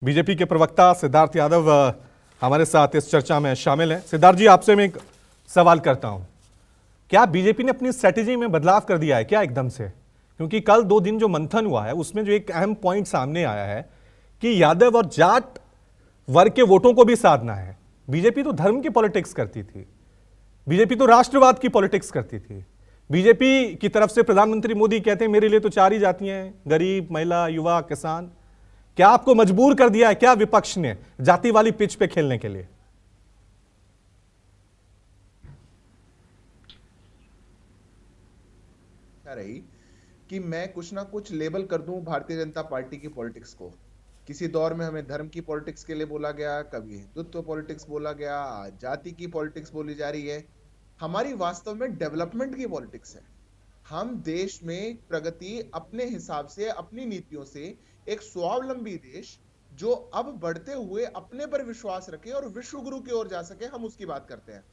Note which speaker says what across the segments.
Speaker 1: BJP के प्रवक्ता सिद्धार्थ यादव हमारे साथ इस चर्चा में शामिल हैं। सिद्धार्थ जी, आपसे मैं एक सवाल करता हूं, क्या बीजेपी ने अपनी स्ट्रेटेजी में बदलाव कर दिया है क्या एकदम से? क्योंकि कल 2 दिन जो मंथन हुआ है उसमें जो एक अहम पॉइंट सामने आया है कि यादव और जाट वर्ग के वोटों को भी साधना है। बीजेपी तो धर्म की पॉलिटिक्स करती थी, बीजेपी तो राष्ट्रवाद की पॉलिटिक्स करती थी। बीजेपी की तरफ से प्रधानमंत्री मोदी कहते हैं मेरे लिए तो 4 ही जातियां हैं, गरीब, महिला, युवा, किसान। क्या आपको मजबूर कर दिया है क्या विपक्ष ने जाति वाली पिच पे खेलने के लिए?
Speaker 2: रही कि मैं कुछ ना कुछ लेबल कर दूं भारतीय जनता पार्टी की पॉलिटिक्स को। किसी दौर में हमें धर्म की पॉलिटिक्स के लिए बोला गया, कभी हिंदुत्व पॉलिटिक्स बोला गया, आज जाति की पॉलिटिक्स बोली जा रही है। हमारी वास्तव में डेवलपमेंट की पॉलिटिक्स है। हम देश में प्रगति अपने हिसाब से, अपनी नीतियों से एक स्वावलंबी देश जो अब बढ़ते हुए अपने पर विश्वास रखे और विश्व गुरु की ओर जा सके, हम उसकी बात करते हैं।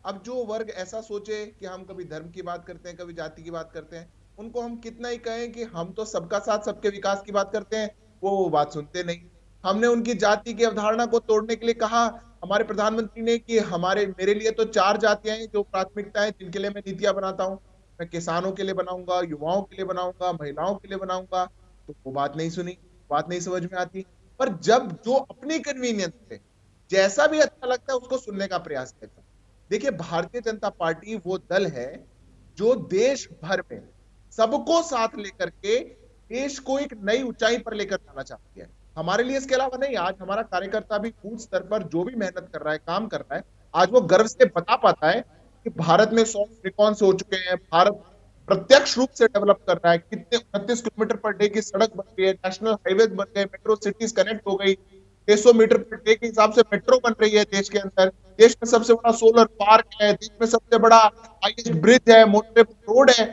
Speaker 2: अब जो वर्ग ऐसा सोचे कि हम कभी धर्म की बात करते हैं, कभी जाति की बात करते हैं, उनको हम कितना ही कहें कि हम तो सबका साथ सबके विकास की बात करते हैं, वो बात सुनते नहीं। हमने उनकी जाति की अवधारणा को तोड़ने के लिए कहा हमारे प्रधानमंत्री ने कि मेरे लिए तो 4 जातियां हैं जो प्राथमिकता है, जिनके लिए मैं नीतियां बनाता हूं। मैं किसानों के लिए बनाऊंगा, युवाओं के लिए बनाऊंगा, महिलाओं के लिए बनाऊंगा। तो वो बात नहीं सुनी, बात नहीं समझ में आती। पर जब जो अपनी कन्वीनियंस पे जैसा भी अच्छा लगता है उसको सुनने का प्रयास करता है। देखिए, भारतीय जनता पार्टी वो दल है जो देश भर में सबको साथ लेकर के देश को एक नई ऊंचाई पर लेकर जाना चाहती है। हमारे लिए इसके अलावा नहीं, आज हमारा कार्यकर्ता भी बूथ स्तर पर जो भी मेहनत कर रहा है, काम कर रहा है, आज वो गर्व से बता पाता है कि भारत में 100 यूनिकॉर्न्स हो चुके हैं। भारत प्रत्यक्ष रूप से डेवलप कर रहा है। कितने 29 किलोमीटर पर डे की सड़क बन गई है, नेशनल हाईवे बन गए, मेट्रो सिटीज कनेक्ट हो गई, 600 मीटर पर डे के हिसाब से मेट्रो बन रही है देश के अंदर। देश में सबसे बड़ा सोलर पार्क है, देश में सबसे बड़ा हाईएस्ट ब्रिज है, मोटरेबल रोड है।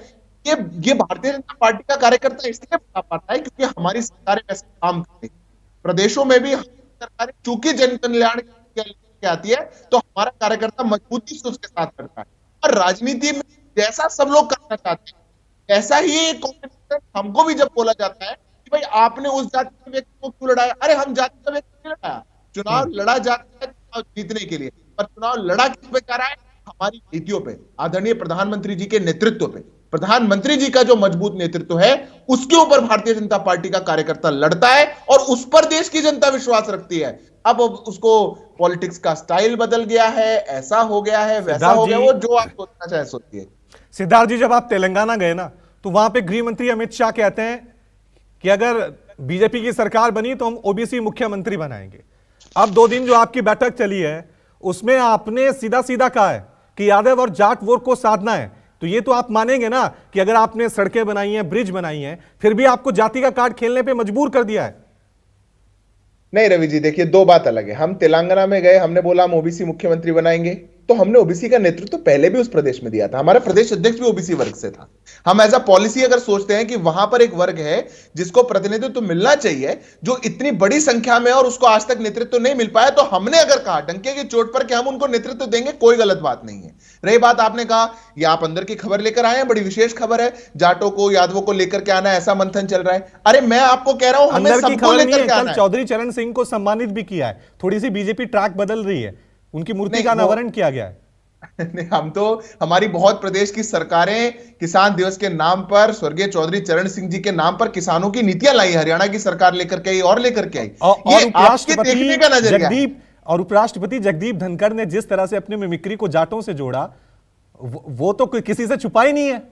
Speaker 2: ये भारतीय जनता पार्टी का कार्यकर्ता इसलिए बता पाता है क्योंकि हमारी सरकारें ऐसे काम करती है। प्रदेशों में भी सरकारें चूंकि जन कल्याण के आती है तो हमारा कार्यकर्ता मजबूती से उसके साथ करता है। और राजनीति में जैसा सब लोग करना चाहते हैं ऐसा ही कॉम्पिटिशन हमको भी जब बोला जाता है कि भाई आपने उस जाति के व्यक्ति को क्यों लड़ाया। अरे हम जाति का व्यक्ति नहीं लड़ाया, चुनाव लड़ा जाता है चुनाव जीतने के लिए, पर चुनाव लड़ा किस पे जा रहा है? हमारी नीतियों पे, आदरणीय प्रधानमंत्री जी के नेतृत्व पे। प्रधानमंत्री जी का जो मजबूत नेतृत्व है उसके ऊपर भारतीय जनता पार्टी का कार्यकर्ता लड़ता है और उस पर देश की जनता विश्वास रखती है। अब उसको पॉलिटिक्स का स्टाइल बदल गया है, ऐसा हो गया है, वैसा हो गया, वो जो आप सोचना चाहे सोचिए।
Speaker 1: सिद्धार्थ जी, जब आप तेलंगाना गए ना तो वहां पे गृह मंत्री अमित शाह कहते हैं कि अगर बीजेपी की सरकार बनी तो हम ओबीसी मुख्यमंत्री बनाएंगे। अब 2 दिन जो आपकी बैठक चली है उसमें आपने सीधा सीधा कहा है कि यादव और जाट वोट को साधना है। तो ये तो आप मानेंगे ना कि अगर आपने सड़कें बनाई हैं, ब्रिज बनाई हैं, फिर भी आपको जाति का कार्ड खेलने पे मजबूर कर दिया है?
Speaker 2: नहीं रवि जी, देखिए 2 बात अलग है। हम तेलंगाना में गए, हमने बोला हम ओबीसी मुख्यमंत्री बनाएंगे, तो हमने ओबीसी का नेतृत्व पहले भी उस प्रदेश में दिया था। हमारा प्रदेश अध्यक्ष भी ओबीसी वर्ग से था। हम एज अ पॉलिसी अगर सोचते हैं कि वहां पर एक वर्ग है जिसको प्रतिनिधित्व मिलना चाहिए, जो इतनी बड़ी संख्या में और उसको आज तक नेतृत्व नहीं मिल पाया, तो हमने अगर कहा डंके की चोट पर कि हम उनको नेतृत्व देंगे, कोई गलत बात नहीं है। रही बात, आपने कहा ये आप अंदर की खबर लेकर आए हैं, बड़ी विशेष खबर है, जाटों को, यादवों को लेकर के आना, ऐसा मंथन चल रहा है। अरे मैं आपको कह रहा हूं हमें सबको लेकर के आना है।
Speaker 1: चौधरी चरण सिंह को सम्मानित भी किया है। थोड़ी सी बीजेपी ट्रैक बदल रही है, उनकी मूर्ति का अनावरण किया गया है।
Speaker 2: नहीं, हम तो, हमारी बहुत प्रदेश की सरकारें किसान दिवस के नाम पर, स्वर्गीय चौधरी चरण सिंह जी के नाम पर किसानों की नीतियां लाई। हरियाणा की सरकार लेकर के आई और लेकर के आई। ये आपके देखने का नजरिया है।
Speaker 1: और उपराष्ट्रपति जगदीप धनखड़ ने जिस तरह से अपनी मिमिक्री को जाटों से जोड़ा, वो तो किसी से छुपा ही नहीं है।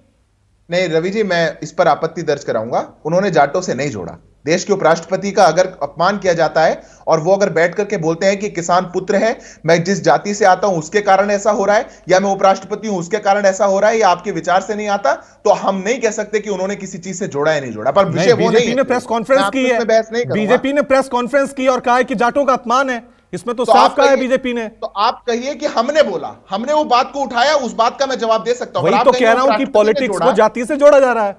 Speaker 2: नहीं रवि जी, मैं इस पर आपत्ति दर्ज कराऊंगा। उन्होंने जाटों से नहीं जोड़ा। देश के उपराष्ट्रपति का अगर अपमान किया जाता है और वो अगर बैठ करके बोलते हैं कि किसान पुत्र है, मैं जिस जाति से आता हूं उसके कारण ऐसा हो रहा है, या मैं उपराष्ट्रपति हूं उसके कारण ऐसा हो रहा है, या आपके विचार से नहीं आता, तो हम नहीं कह सकते कि उन्होंने किसी चीज से जोड़ा या नहीं जोड़ा। पर विषय वो नहीं है।
Speaker 1: ने प्रेस कॉन्फ्रेंस की है, बीजेपी ने प्रेस कॉन्फ्रेंस की और कहा है कि जाटों का अपमान है। इसमें तो साफ कहा है बीजेपी ने।
Speaker 2: तो आप कहिए कि हमने बोला, हमने वो बात को उठाया, उस बात का मैं जवाब दे सकता हूं।
Speaker 1: वही तो कह रहा हूं कि पॉलिटिक्स को जाति से जोड़ा जा रहा है।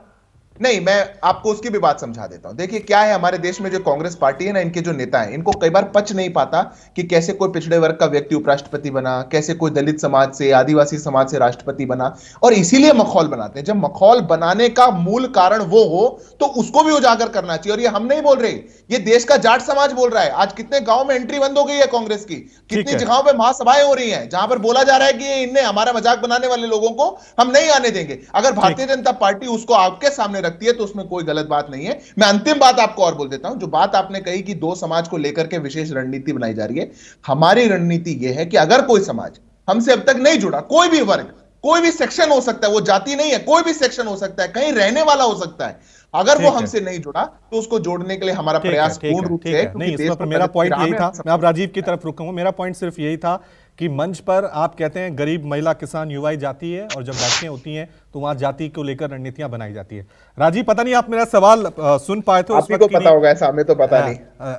Speaker 2: नहीं, मैं आपको उसकी भी बात समझा देता हूं। देखिए क्या है, हमारे देश में जो कांग्रेस पार्टी है ना, इनके जो नेता हैं, इनको कई बार पच नहीं पाता कि कैसे कोई पिछड़े वर्ग का व्यक्ति उपराष्ट्रपति बना, कैसे कोई दलित समाज से, आदिवासी समाज से राष्ट्रपति बना, और इसीलिए मखौल बनाते हैं। जब मखौल बनाने का मूल कारण वो हो तो उसको भी उजागर करना चाहिए। और ये हम नहीं बोल रहे, ये देश का जाट समाज बोल रहा है। आज कितने गांव में एंट्री बंद हो गई है कांग्रेस की, कितनी जगहों पे महासभाएं हो रही हैं जहां पर बोला जा रहा है कि इनने हमारा मजाक बनाने वाले लोगों को हम नहीं आने देंगे। अगर भारतीय जनता पार्टी उसको आपके सामने रखती है तो उसमें कोई गलत बात नहीं है। मैं अंतिम बात आपको और बोल देता हूं, जो बात आपने कही कि दो समाज को लेकर के विशेष रणनीति बनाई जा रही है, हमारी रणनीति यह है कि अगर कोई समाज हमसे अब तक नहीं जुड़ा, कोई भी वर्ग, कोई भी सेक्शन हो सकता है, वो जाति नहीं है, कोई भी सेक्शन हो सकता है, कहीं रहने वाला हो सकता है, अगर वो हमसे नहीं जुड़ा तो उसको जोड़ने के लिए हमारा प्रयास पूर्ण रूप से है।
Speaker 1: नहीं, इसमें पर मेरा पॉइंट यही था, मैं अब राजीव की तरफ रुकूंगा। मेरा पॉइंट सिर्फ यही था कि मंच पर आप कहते हैं गरीब महिला किसान युवा जाती है, और जब बैठकें होती हैं तो वहां जाति को लेकर रणनीतियां बनाई जाती है। राजीव, पता नहीं आप मेरा सवाल सुन पाए थे उस
Speaker 2: वक्त, आपको पता होगा, ऐसा हमें तो पता नहीं।